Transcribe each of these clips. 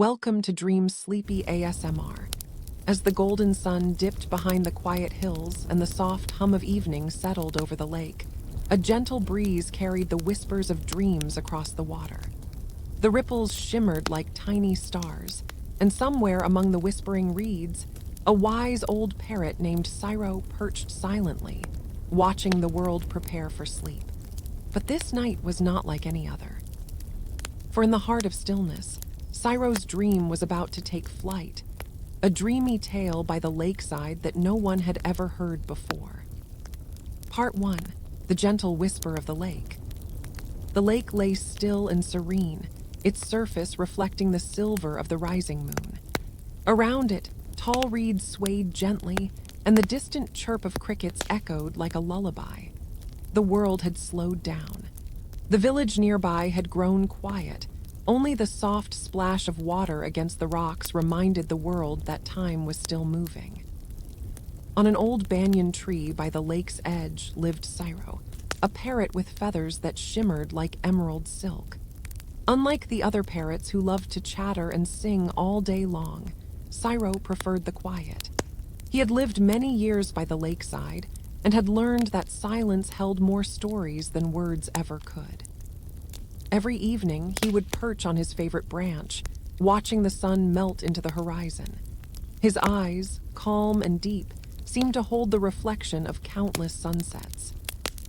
Welcome to Dream's sleepy ASMR. As the golden sun dipped behind the quiet hills and the soft hum of evening settled over the lake, a gentle breeze carried the whispers of dreams across the water. The ripples shimmered like tiny stars, and somewhere among the whispering reeds, a wise old parrot named Cyro perched silently, watching the world prepare for sleep. But this night was not like any other. For in the heart of stillness, Cyro's dream was about to take flight, a dreamy tale by the lakeside that no one had ever heard before. Part 1. The Gentle Whisper of the Lake. The lake lay still and serene, its surface reflecting the silver of the rising moon. Around it, tall reeds swayed gently, and the distant chirp of crickets echoed like a lullaby. The world had slowed down. The village nearby had grown quiet. Only the soft splash of water against the rocks reminded the world that time was still moving. On an old banyan tree by the lake's edge lived Cyro, a parrot with feathers that shimmered like emerald silk. Unlike the other parrots who loved to chatter and sing all day long, Cyro preferred the quiet. He had lived many years by the lakeside and had learned that silence held more stories than words ever could. Every evening, he would perch on his favorite branch, watching the sun melt into the horizon. His eyes, calm and deep, seemed to hold the reflection of countless sunsets.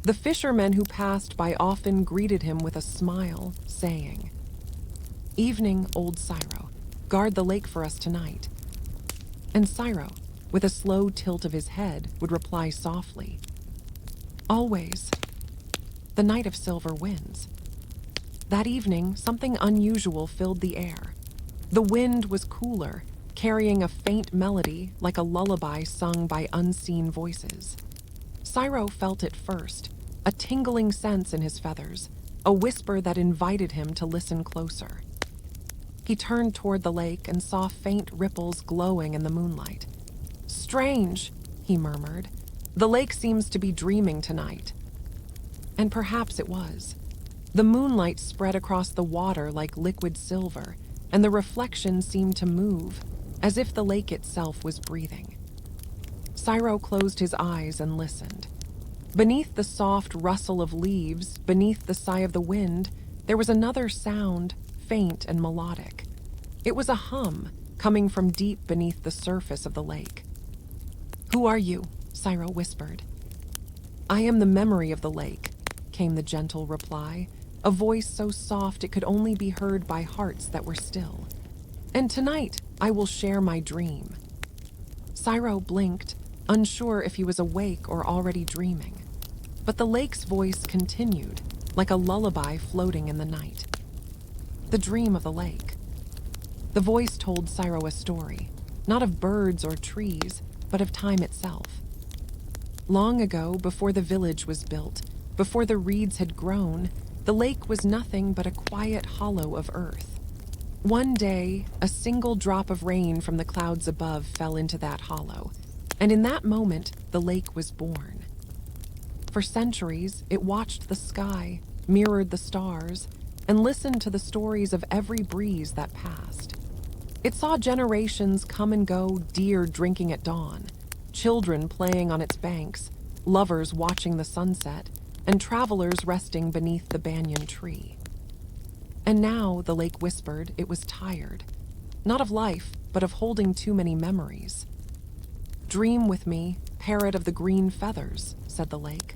The fishermen who passed by often greeted him with a smile, saying, "Evening, old Cyro, guard the lake for us tonight." And Cyro, with a slow tilt of his head, would reply softly, "Always. The night of silver wins." That evening, something unusual filled the air. The wind was cooler, carrying a faint melody like a lullaby sung by unseen voices. Cyro felt it first, a tingling sense in his feathers, a whisper that invited him to listen closer. He turned toward the lake and saw faint ripples glowing in the moonlight. "Strange," he murmured. "The lake seems to be dreaming tonight." And perhaps it was. The moonlight spread across the water like liquid silver, and the reflection seemed to move, as if the lake itself was breathing. Cyro closed his eyes and listened. Beneath the soft rustle of leaves, beneath the sigh of the wind, there was another sound, faint and melodic. It was a hum, coming from deep beneath the surface of the lake. "Who are you?" Cyro whispered. "I am the memory of the lake," came the gentle reply, a voice so soft it could only be heard by hearts that were still. "And tonight, I will share my dream." Cyro blinked, unsure if he was awake or already dreaming. But the lake's voice continued, like a lullaby floating in the night. The dream of the lake. The voice told Cyro a story, not of birds or trees, but of time itself. Long ago, before the village was built, before the reeds had grown, the lake was nothing but a quiet hollow of earth. One day, a single drop of rain from the clouds above fell into that hollow, and in that moment, the lake was born. For centuries, it watched the sky, mirrored the stars, and listened to the stories of every breeze that passed. It saw generations come and go, deer drinking at dawn, children playing on its banks, lovers watching the sunset, and travelers resting beneath the banyan tree. And now, the lake whispered, it was tired, not of life, but of holding too many memories. "Dream with me, parrot of the green feathers," said the lake.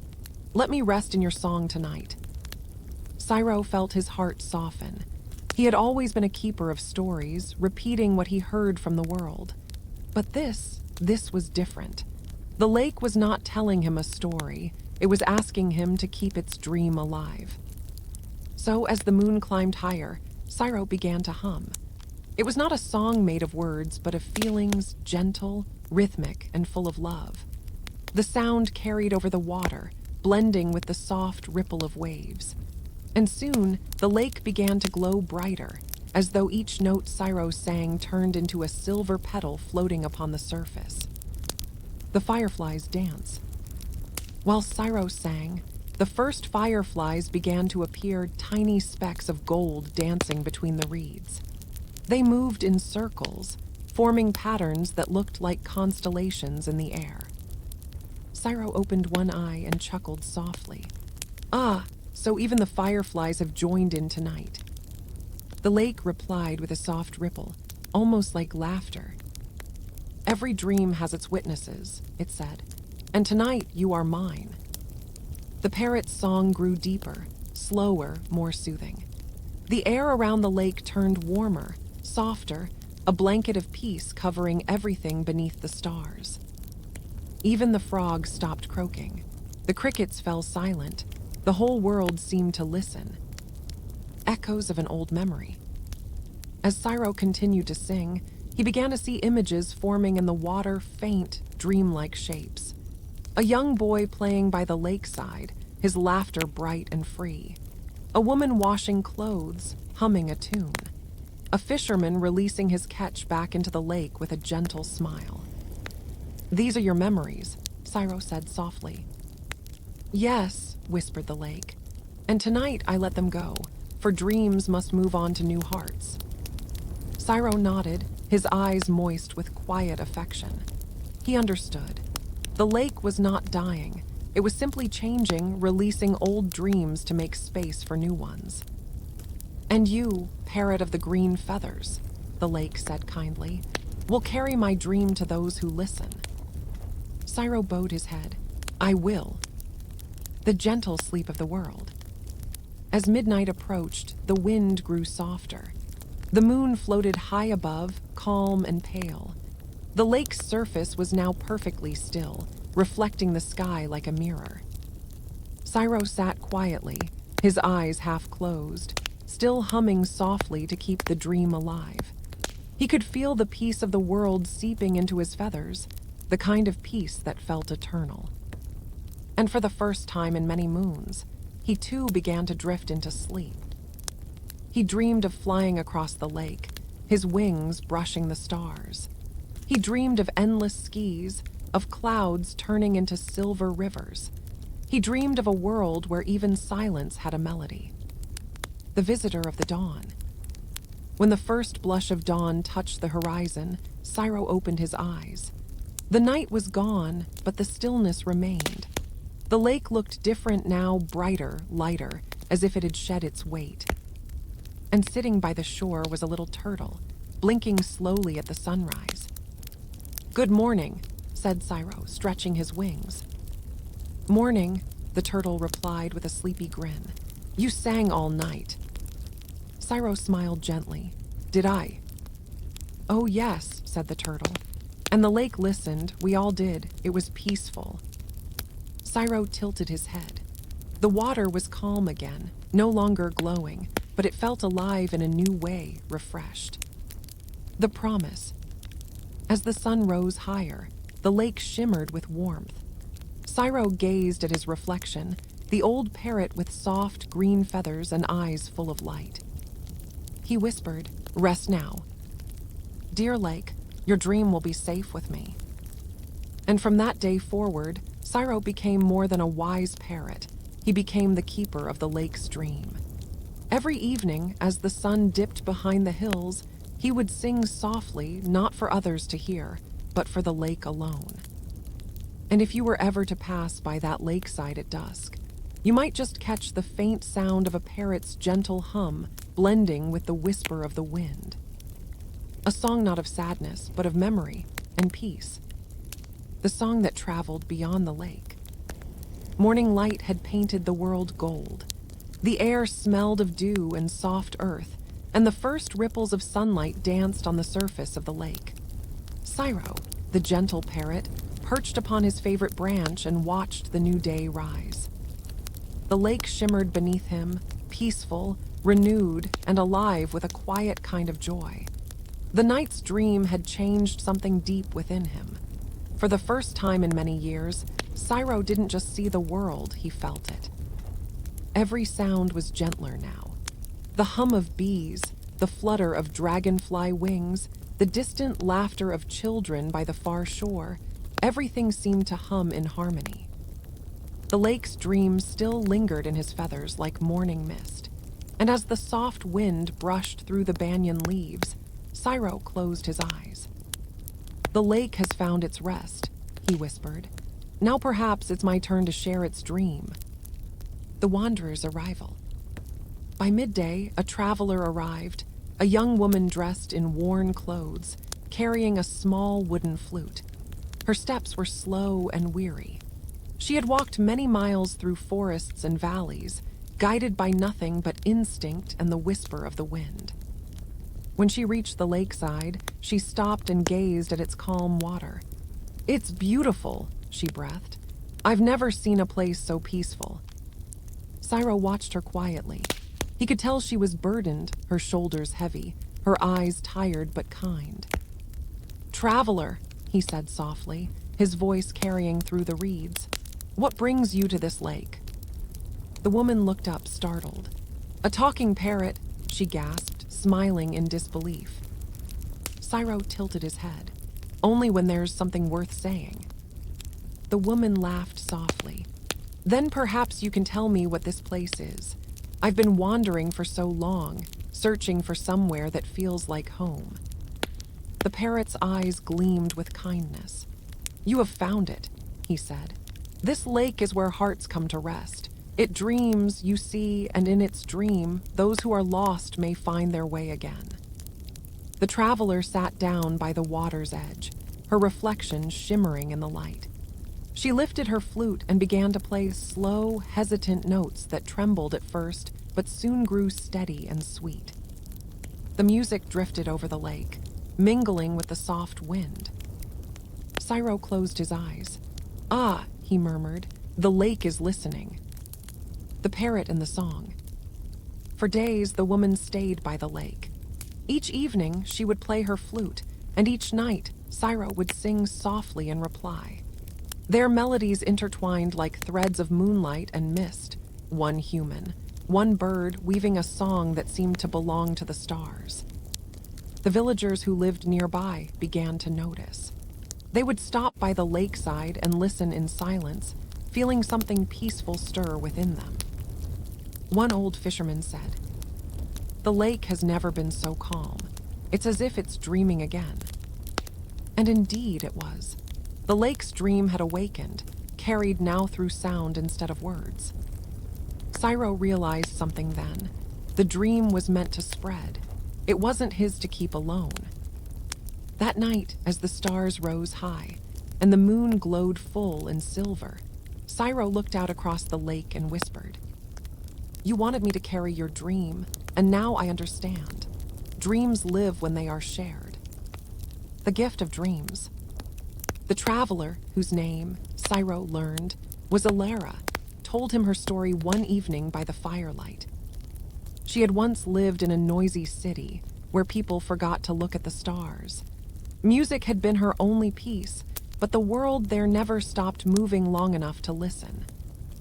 "Let me rest in your song tonight." Cyro felt his heart soften. He had always been a keeper of stories, repeating what he heard from the world. But this was different. The lake was not telling him a story. It was asking him to keep its dream alive. So as the moon climbed higher, Cyro began to hum. It was not a song made of words, but of feelings, gentle, rhythmic, and full of love. The sound carried over the water, blending with the soft ripple of waves. And soon, the lake began to glow brighter, as though each note Cyro sang turned into a silver petal floating upon the surface. The fireflies danced. While Cyro sang, the first fireflies began to appear, tiny specks of gold dancing between the reeds. They moved in circles, forming patterns that looked like constellations in the air. Cyro opened one eye and chuckled softly. Ah, so even the fireflies have joined in tonight. The lake replied with a soft ripple, almost like laughter. Every dream has its witnesses, it said, and tonight you are mine. The parrot's song grew deeper, slower, more soothing. The air around the lake turned warmer, softer, a blanket of peace covering everything beneath the stars. Even the frogs stopped croaking. The crickets fell silent. The whole world seemed to listen. Echoes of an old memory. As Cyro continued to sing, he began to see images forming in the water, faint, dreamlike shapes. A young boy playing by the lakeside, his laughter bright and free. A woman washing clothes, humming a tune. A fisherman releasing his catch back into the lake with a gentle smile. "These are your memories," Cyro said softly. "Yes," whispered the lake. "And tonight I let them go, for dreams must move on to new hearts." Cyro nodded, his eyes moist with quiet affection. He understood. The lake was not dying. It was simply changing, releasing old dreams to make space for new ones. "And you, parrot of the green feathers," the lake said kindly, "will carry my dream to those who listen." Cyro bowed his head. "I will." The gentle sleep of the world. As midnight approached, the wind grew softer. The moon floated high above, calm and pale. The lake's surface was now perfectly still, reflecting the sky like a mirror. Cyro sat quietly, his eyes half closed, still humming softly to keep the dream alive. He could feel the peace of the world seeping into his feathers, the kind of peace that felt eternal. And for the first time in many moons, he too began to drift into sleep. He dreamed of flying across the lake, his wings brushing the stars. He dreamed of endless skis, of clouds turning into silver rivers. He dreamed of a world where even silence had a melody. The visitor of the dawn. When the first blush of dawn touched the horizon, Cyro opened his eyes. The night was gone, but the stillness remained. The lake looked different now, brighter, lighter, as if it had shed its weight. And sitting by the shore was a little turtle, blinking slowly at the sunrise. "Good morning," said Cyro, stretching his wings. "Morning," the turtle replied with a sleepy grin. "You sang all night." Cyro smiled gently. "Did I?" "Oh yes," said the turtle. "And the lake listened, we all did. It was peaceful." Cyro tilted his head. The water was calm again, no longer glowing, but it felt alive in a new way, refreshed. The promise. As the sun rose higher, the lake shimmered with warmth. Cyro gazed at his reflection, the old parrot with soft green feathers and eyes full of light. He whispered, "Rest now. Dear lake, your dream will be safe with me." And from that day forward, Cyro became more than a wise parrot. He became the keeper of the lake's dream. Every evening, as the sun dipped behind the hills, he would sing softly, not for others to hear, but for the lake alone. And if you were ever to pass by that lakeside at dusk, you might just catch the faint sound of a parrot's gentle hum blending with the whisper of the wind. A song not of sadness, but of memory and peace. The song that traveled beyond the lake. Morning light had painted the world gold. The air smelled of dew and soft earth, and the first ripples of sunlight danced on the surface of the lake. Cyro, the gentle parrot, perched upon his favorite branch and watched the new day rise. The lake shimmered beneath him, peaceful, renewed, and alive with a quiet kind of joy. The night's dream had changed something deep within him. For the first time in many years, Cyro didn't just see the world, he felt it. Every sound was gentler now. The hum of bees, the flutter of dragonfly wings, the distant laughter of children by the far shore, everything seemed to hum in harmony. The lake's dream still lingered in his feathers like morning mist, and as the soft wind brushed through the banyan leaves, Cyro closed his eyes. "The lake has found its rest," he whispered. "Now perhaps it's my turn to share its dream." The wanderer's arrival. By midday, a traveler arrived, a young woman dressed in worn clothes, carrying a small wooden flute. Her steps were slow and weary. She had walked many miles through forests and valleys, guided by nothing but instinct and the whisper of the wind. When she reached the lakeside, she stopped and gazed at its calm water. "It's beautiful," she breathed. "I've never seen a place so peaceful." Cyro watched her quietly. He could tell she was burdened, her shoulders heavy, her eyes tired but kind. "Traveler," he said softly, his voice carrying through the reeds, "what brings you to this lake?" The woman looked up, startled. "A talking parrot," she gasped, smiling in disbelief. Cyro tilted his head. "Only when there's something worth saying." The woman laughed softly. "Then perhaps you can tell me what this place is. I've been wandering for so long, searching for somewhere that feels like home." The parrot's eyes gleamed with kindness. "You have found it," he said. "This lake is where hearts come to rest. It dreams, you see, and in its dream, those who are lost may find their way again." The traveler sat down by the water's edge, her reflection shimmering in the light. She lifted her flute and began to play slow, hesitant notes that trembled at first, but soon grew steady and sweet. The music drifted over the lake, mingling with the soft wind. Cyro closed his eyes. "Ah," he murmured, "the lake is listening." The parrot and the song. For days, the woman stayed by the lake. Each evening, she would play her flute, and each night, Cyro would sing softly in reply. Their melodies intertwined like threads of moonlight and mist, one human, one bird weaving a song that seemed to belong to the stars. The villagers who lived nearby began to notice. They would stop by the lakeside and listen in silence, feeling something peaceful stir within them. One old fisherman said, "The lake has never been so calm. It's as if it's dreaming again." And indeed it was. The lake's dream had awakened, carried now through sound instead of words. Cyro realized something then. The dream was meant to spread. It wasn't his to keep alone. That night, as the stars rose high, and the moon glowed full in silver, Cyro looked out across the lake and whispered, "You wanted me to carry your dream, and now I understand. Dreams live when they are shared." The gift of dreams. The traveler, whose name, Cyro learned, was Alara, told him her story one evening by the firelight. She had once lived in a noisy city where people forgot to look at the stars. Music had been her only peace, but the world there never stopped moving long enough to listen.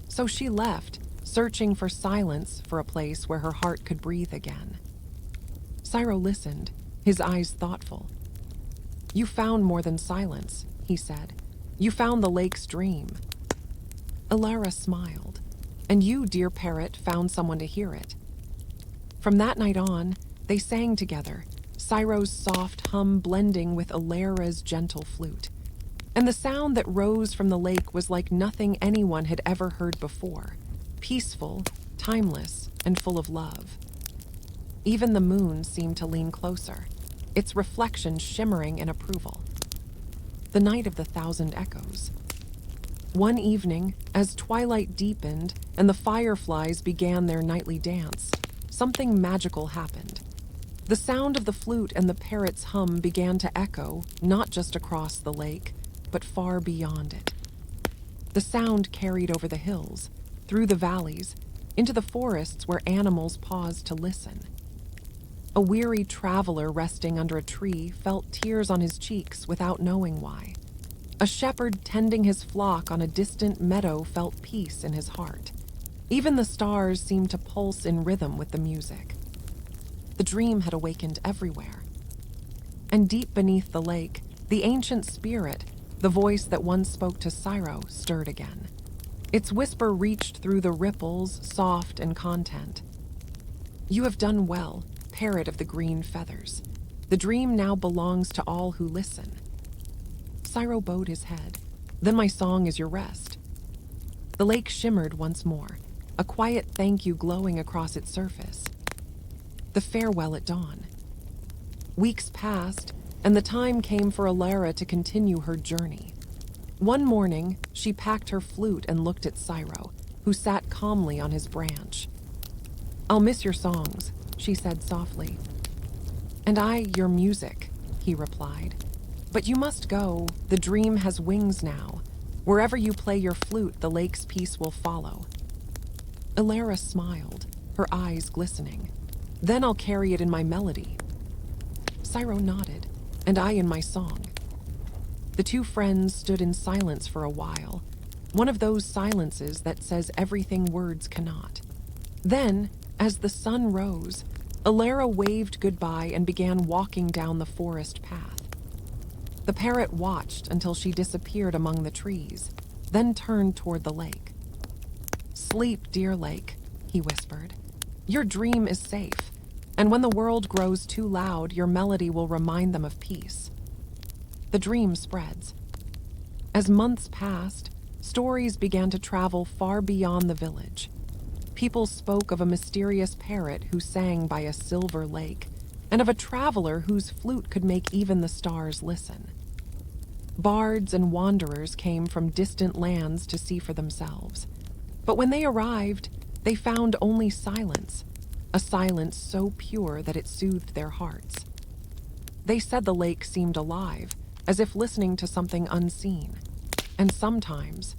So she left, searching for silence, for a place where her heart could breathe again. Cyro listened, his eyes thoughtful. "You found more than silence," he said. "You found the lake's dream." Alara smiled. "And you, dear parrot, found someone to hear it." From that night on, they sang together, Cyro's soft hum blending with Alara's gentle flute. And the sound that rose from the lake was like nothing anyone had ever heard before, peaceful, timeless, and full of love. Even the moon seemed to lean closer, its reflection shimmering in approval. The night of the thousand echoes. One evening, as twilight deepened and the fireflies began their nightly dance, something magical happened. The sound of the flute and the parrot's hum began to echo, not just across the lake, but far beyond it. The sound carried over the hills, through the valleys, into the forests where animals paused to listen. A weary traveler resting under a tree felt tears on his cheeks without knowing why. A shepherd tending his flock on a distant meadow felt peace in his heart. Even the stars seemed to pulse in rhythm with the music. The dream had awakened everywhere. And deep beneath the lake, the ancient spirit, the voice that once spoke to Cyro, stirred again. Its whisper reached through the ripples, soft and content. "You have done well, parrot of the green feathers. The dream now belongs to all who listen. Syro bowed his head. Then my song is your rest. The lake shimmered once more, a quiet thank you glowing across its surface. The farewell at dawn. Weeks passed, and the time came for Alara to continue her journey. One morning, she packed her flute and looked at Syro, who sat calmly on his branch. "I'll miss your songs," she said softly. "And I, your music," he replied. "But you must go. The dream has wings now. Wherever you play your flute, the lake's peace will follow." Alara smiled, her eyes glistening. "Then I'll carry it in my melody." Syro nodded, "And I in my song." The two friends stood in silence for a while, one of those silences that says everything words cannot. Then, as the sun rose, Alara waved goodbye and began walking down the forest path. The parrot watched until she disappeared among the trees, then turned toward the lake. "Sleep, dear lake," he whispered. "Your dream is safe, and when the world grows too loud, your melody will remind them of peace." The dream spreads. As months passed, stories began to travel far beyond the village. People spoke of a mysterious parrot who sang by a silver lake, and of a traveler whose flute could make even the stars listen. Bards and wanderers came from distant lands to see for themselves. But when they arrived, they found only silence, a silence so pure that it soothed their hearts. They said the lake seemed alive, as if listening to something unseen. And sometimes,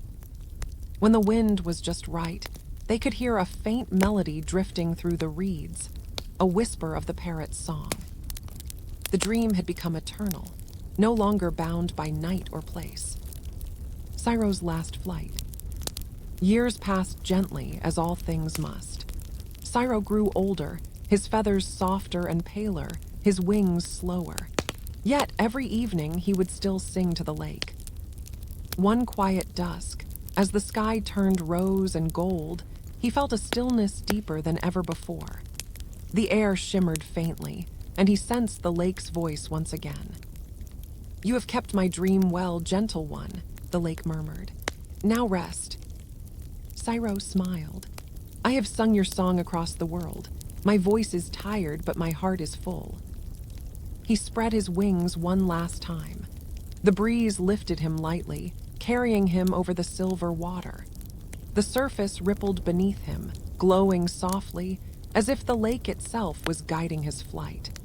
when the wind was just right, they could hear a faint melody drifting through the reeds, a whisper of the parrot's song. The dream had become eternal, no longer bound by night or place. Syro's last flight. Years passed gently, as all things must. Syro grew older, his feathers softer and paler, his wings slower. Yet every evening he would still sing to the lake. One quiet dusk, as the sky turned rose and gold, he felt a stillness deeper than ever before. The air shimmered faintly, and he sensed the lake's voice once again. "You have kept my dream well, gentle one," the lake murmured. "Now rest." Syro smiled. "I have sung your song across the world. My voice is tired, but my heart is full." He spread his wings one last time. The breeze lifted him lightly, carrying him over the silver water. The surface rippled beneath him, glowing softly, as if the lake itself was guiding his flight.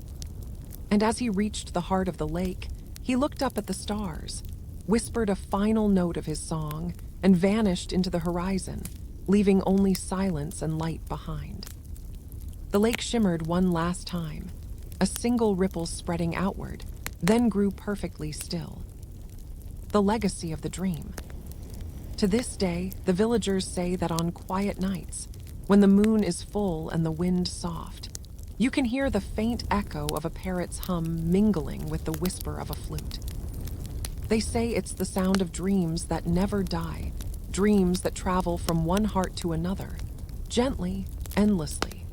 And as he reached the heart of the lake, he looked up at the stars, whispered a final note of his song, and vanished into the horizon, leaving only silence and light behind. The lake shimmered one last time, a single ripple spreading outward, then grew perfectly still. The legacy of the dream. To this day, the villagers say that on quiet nights, when the moon is full and the wind soft, you can hear the faint echo of a parrot's hum mingling with the whisper of a flute. They say it's the sound of dreams that never die, dreams that travel from one heart to another, gently, endlessly.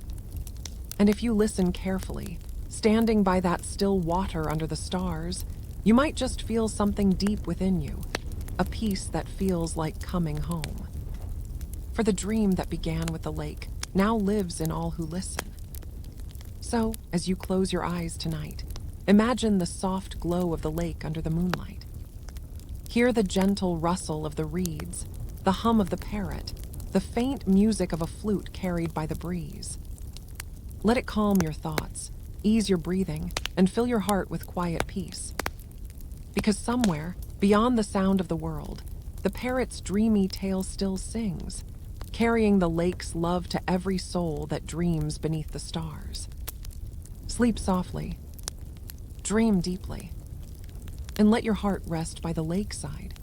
And if you listen carefully, standing by that still water under the stars, you might just feel something deep within you, a peace that feels like coming home. For the dream that began with the lake now lives in all who listen. So, as you close your eyes tonight, imagine the soft glow of the lake under the moonlight. Hear the gentle rustle of the reeds, the hum of the parrot, the faint music of a flute carried by the breeze. Let it calm your thoughts, ease your breathing, and fill your heart with quiet peace. Because somewhere, beyond the sound of the world, the parrot's dreamy tale still sings, carrying the lake's love to every soul that dreams beneath the stars. Sleep softly, dream deeply, and let your heart rest by the lakeside,